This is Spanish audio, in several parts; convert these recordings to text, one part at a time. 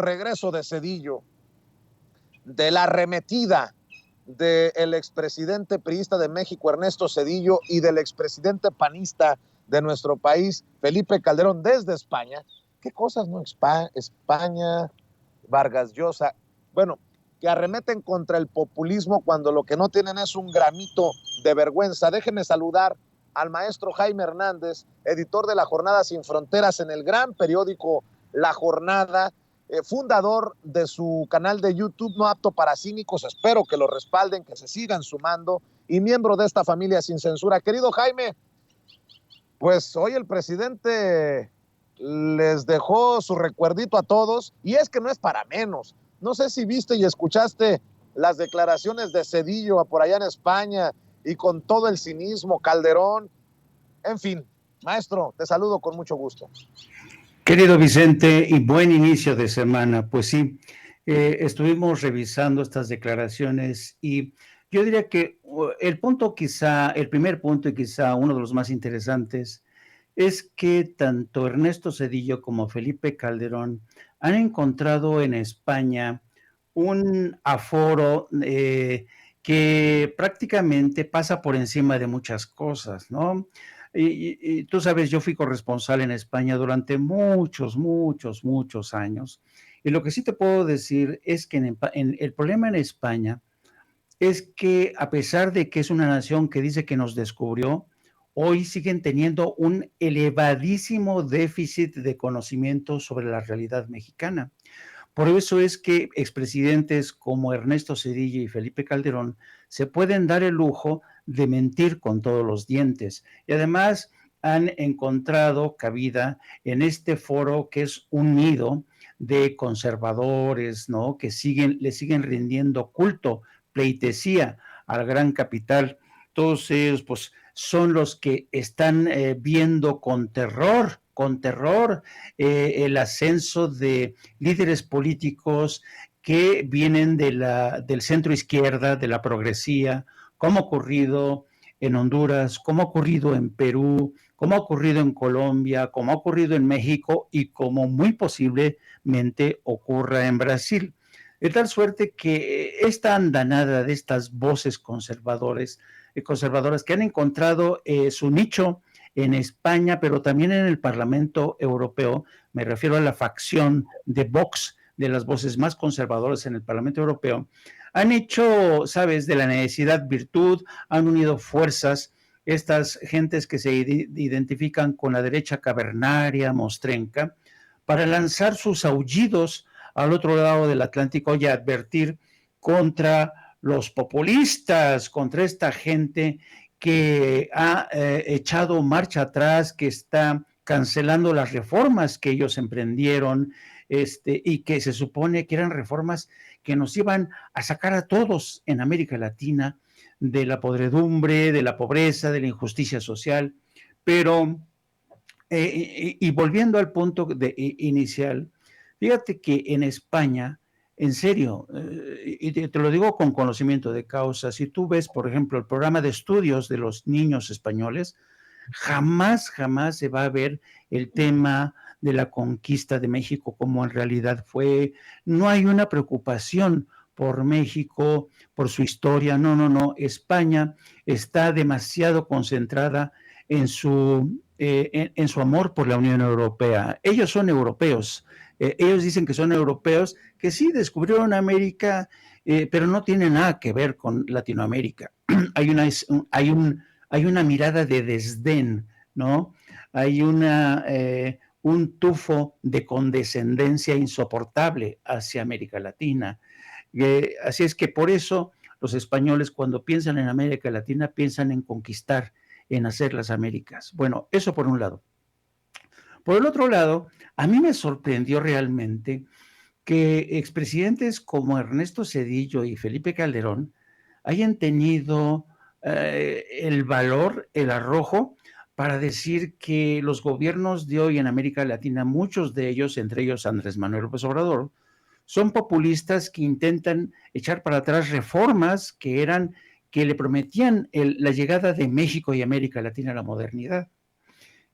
regreso de Zedillo, de la arremetida del expresidente priista de México, Ernesto Zedillo, y del expresidente panista de nuestro país, Felipe Calderón, desde España. ¿Qué cosas, no? España, Vargas Llosa, bueno, que arremeten contra el populismo cuando lo que no tienen es un gramito de vergüenza. Déjenme saludar al maestro Jaime Hernández, editor de La Jornada Sin Fronteras en el gran periódico La Jornada, fundador de su canal de YouTube No Apto para Cínicos. Espero que lo respalden, que se sigan sumando, y miembro de esta familia sin censura. Querido Jaime, pues hoy el presidente les dejó su recuerdito a todos, y es que no es para menos. No sé si viste y escuchaste las declaraciones de Zedillo por allá en España, y con todo el cinismo, Calderón, en fin. Maestro, te saludo con mucho gusto. Querido Vicente, y buen inicio de semana. Pues sí, estuvimos revisando estas declaraciones y yo diría que el primer punto y quizá uno de los más interesantes, es que tanto Ernesto Zedillo como Felipe Calderón han encontrado en España un aforo que prácticamente pasa por encima de muchas cosas, ¿no? Y tú sabes, yo fui corresponsal en España durante muchos, muchos, muchos años. Y lo que sí te puedo decir es que el problema en España es que, a pesar de que es una nación que dice que nos descubrió, hoy siguen teniendo un elevadísimo déficit de conocimiento sobre la realidad mexicana. Por eso es que expresidentes como Ernesto Zedillo y Felipe Calderón se pueden dar el lujo de mentir con todos los dientes. Y además han encontrado cabida en este foro que es un nido de conservadores, ¿no? Que le siguen rindiendo culto, pleitesía al gran capital. Todos ellos, pues, son los que están viendo con terror el ascenso de líderes políticos que vienen del centro izquierda, de la progresía, como ha ocurrido en Honduras, como ha ocurrido en Perú, como ha ocurrido en Colombia, como ha ocurrido en México y como muy posiblemente ocurra en Brasil. De tal suerte que esta andanada de estas voces conservadoras que han encontrado su nicho en España, pero también en el Parlamento Europeo, me refiero a la facción de Vox, de las voces más conservadoras en el Parlamento Europeo, han hecho, sabes, de la necesidad virtud, han unido fuerzas, estas gentes que se identifican con la derecha cavernaria, mostrenca, para lanzar sus aullidos al otro lado del Atlántico y advertir contra los populistas, contra esta gente que ha echado marcha atrás, que está cancelando las reformas que ellos emprendieron, y que se supone que eran reformas que nos iban a sacar a todos en América Latina de la podredumbre, de la pobreza, de la injusticia social. Pero, y volviendo al punto inicial, fíjate que en España, en serio, y te lo digo con conocimiento de causa, si tú ves, por ejemplo, el programa de estudios de los niños españoles, jamás se va a ver el tema de la conquista de México como en realidad fue. No hay una preocupación por México, por su historia. No. España está demasiado concentrada en su amor por la Unión Europea. Ellos son europeos. Ellos dicen que son europeos, que sí descubrieron América, pero no tiene nada que ver con Latinoamérica. Hay una mirada de desdén, ¿no? Hay un tufo de condescendencia insoportable hacia América Latina. Así es que por eso los españoles, cuando piensan en América Latina, piensan en conquistar, en hacer las Américas. Bueno, eso por un lado. Por el otro lado, a mí me sorprendió realmente que expresidentes como Ernesto Zedillo y Felipe Calderón hayan tenido el valor, el arrojo, para decir que los gobiernos de hoy en América Latina, muchos de ellos, entre ellos Andrés Manuel López Obrador, son populistas que intentan echar para atrás reformas que le prometían la llegada de México y América Latina a la modernidad.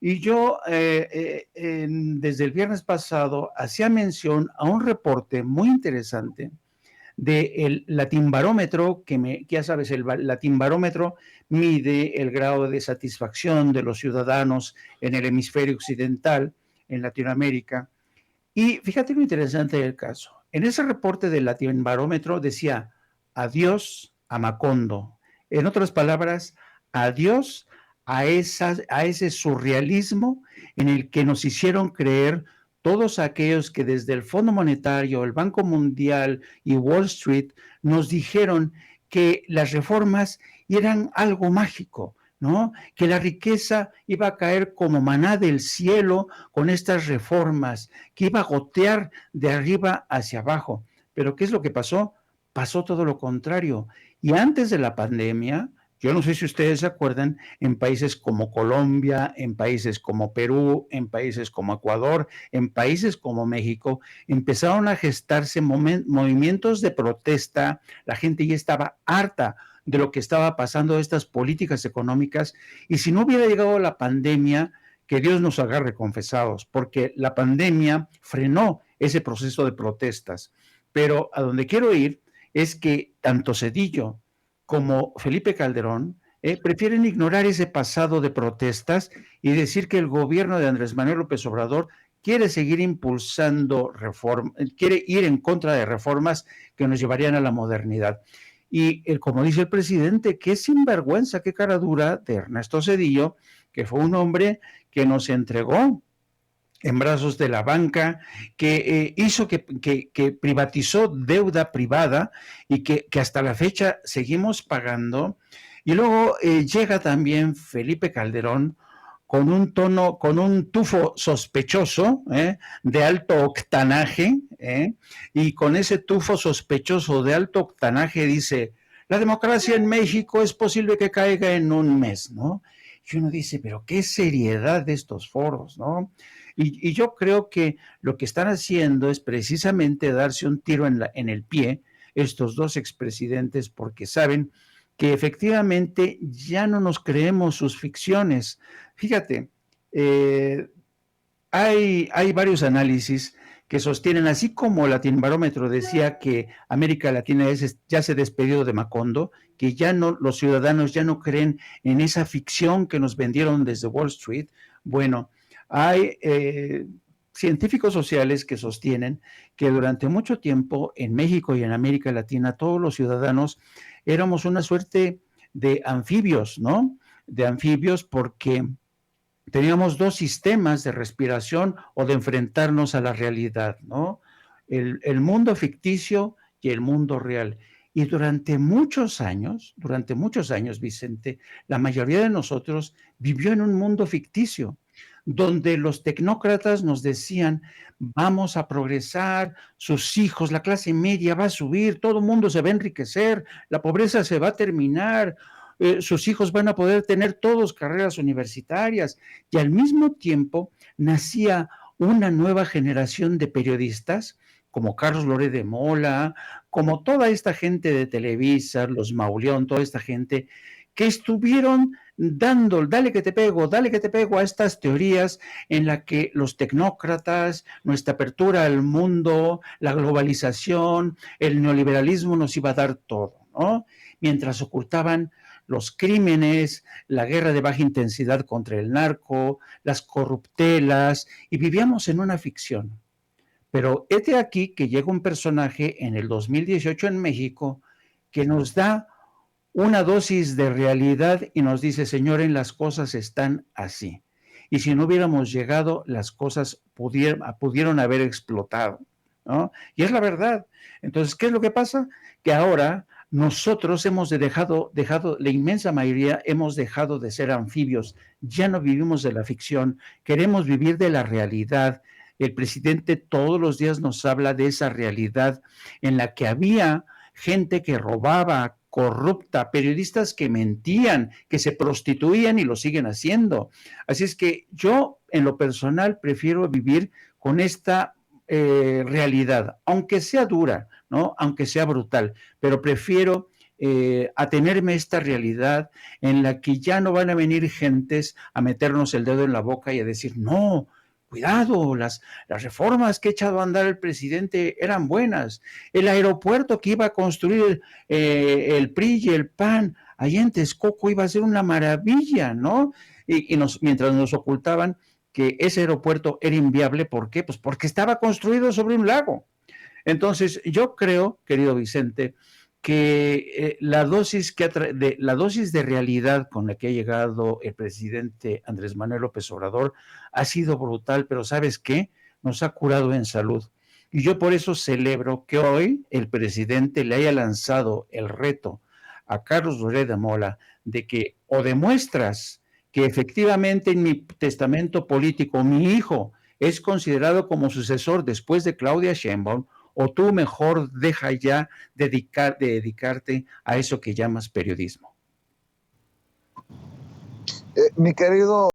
Y yo, desde el viernes pasado, hacía mención a un reporte muy interesante del Latinbarómetro, que ya sabes, el Latinbarómetro mide el grado de satisfacción de los ciudadanos en el hemisferio occidental, en Latinoamérica. Y fíjate lo interesante del caso. En ese reporte del Latinbarómetro decía, adiós a Macondo. En otras palabras, adiós a ese surrealismo en el que nos hicieron creer todos aquellos que desde el Fondo Monetario, el Banco Mundial y Wall Street nos dijeron que las reformas eran algo mágico, ¿no? Que la riqueza iba a caer como maná del cielo con estas reformas, que iba a gotear de arriba hacia abajo. Pero ¿qué es lo que pasó? Pasó todo lo contrario. Y antes de la pandemia, yo no sé si ustedes se acuerdan, en países como Colombia, en países como Perú, en países como Ecuador, en países como México, empezaron a gestarse movimientos de protesta. La gente ya estaba harta de lo que estaba pasando, de estas políticas económicas, y si no hubiera llegado la pandemia, que Dios nos agarre confesados, porque la pandemia frenó ese proceso de protestas. Pero a donde quiero ir es que tanto Zedillo como Felipe Calderón prefieren ignorar ese pasado de protestas y decir que el gobierno de Andrés Manuel López Obrador quiere seguir impulsando reformas, quiere ir en contra de reformas que nos llevarían a la modernidad. Y como dice el presidente, qué sinvergüenza, qué cara dura de Ernesto Zedillo, que fue un hombre que nos entregó en brazos de la banca, que hizo que privatizó deuda privada y que hasta la fecha seguimos pagando. Y luego llega también Felipe Calderón con un tono, con un tufo sospechoso, de alto octanaje, y con ese tufo sospechoso de alto octanaje dice, la democracia en México es posible que caiga en un mes, ¿no? Y uno dice, pero qué seriedad de estos foros, ¿no? Y yo creo que lo que están haciendo es precisamente darse un tiro en el pie estos dos expresidentes, porque saben que efectivamente ya no nos creemos sus ficciones. Fíjate, hay varios análisis que sostienen, así como Latinbarómetro decía que América Latina ya se despedido de Macondo, que ya no, los ciudadanos ya no creen en esa ficción que nos vendieron desde Wall Street. Bueno, hay científicos sociales que sostienen que durante mucho tiempo en México y en América Latina todos los ciudadanos éramos una suerte de anfibios, ¿no? De anfibios porque teníamos dos sistemas de respiración o de enfrentarnos a la realidad, ¿no? El mundo ficticio y el mundo real. Y durante muchos años, Vicente, la mayoría de nosotros vivió en un mundo ficticio, donde los tecnócratas nos decían, vamos a progresar, sus hijos, la clase media va a subir, todo el mundo se va a enriquecer, la pobreza se va a terminar, sus hijos van a poder tener todos carreras universitarias, y al mismo tiempo nacía una nueva generación de periodistas como Carlos Loret de Mola, como toda esta gente de Televisa, los Mauleón, toda esta gente que estuvieron dando, dale que te pego a estas teorías en la que los tecnócratas, nuestra apertura al mundo, la globalización, el neoliberalismo nos iba a dar todo, ¿no? Mientras ocultaban los crímenes, la guerra de baja intensidad contra el narco, las corruptelas, y vivíamos en una ficción. Pero este aquí que llega un personaje en el 2018 en México que nos da una dosis de realidad y nos dice, señores, las cosas están así. Y si no hubiéramos llegado, las cosas pudieron haber explotado, ¿no? Y es la verdad. Entonces, ¿qué es lo que pasa? Que ahora nosotros hemos dejado, la inmensa mayoría hemos dejado de ser anfibios, ya no vivimos de la ficción, queremos vivir de la realidad. El presidente todos los días nos habla de esa realidad en la que había gente que robaba, corrupta, periodistas que mentían, que se prostituían y lo siguen haciendo. Así es que yo, en lo personal, prefiero vivir con esta realidad, aunque sea dura, ¿no? Aunque sea brutal, pero prefiero atenerme a esta realidad en la que ya no van a venir gentes a meternos el dedo en la boca y a decir, no, cuidado, las reformas que ha echado a andar el presidente eran buenas. El aeropuerto que iba a construir el PRI y el PAN allá en Texcoco iba a ser una maravilla, ¿no? Y mientras nos ocultaban que ese aeropuerto era inviable, ¿por qué? Pues porque estaba construido sobre un lago. Entonces, yo creo, querido Vicente, que la dosis de realidad con la que ha llegado el presidente Andrés Manuel López Obrador ha sido brutal, pero ¿sabes qué? Nos ha curado en salud. Y yo por eso celebro que hoy el presidente le haya lanzado el reto a Carlos Loret de Mola de que o demuestras que efectivamente en mi testamento político mi hijo es considerado como sucesor después de Claudia Sheinbaum, o tú mejor deja ya de dedicarte a eso que llamas periodismo. Mi querido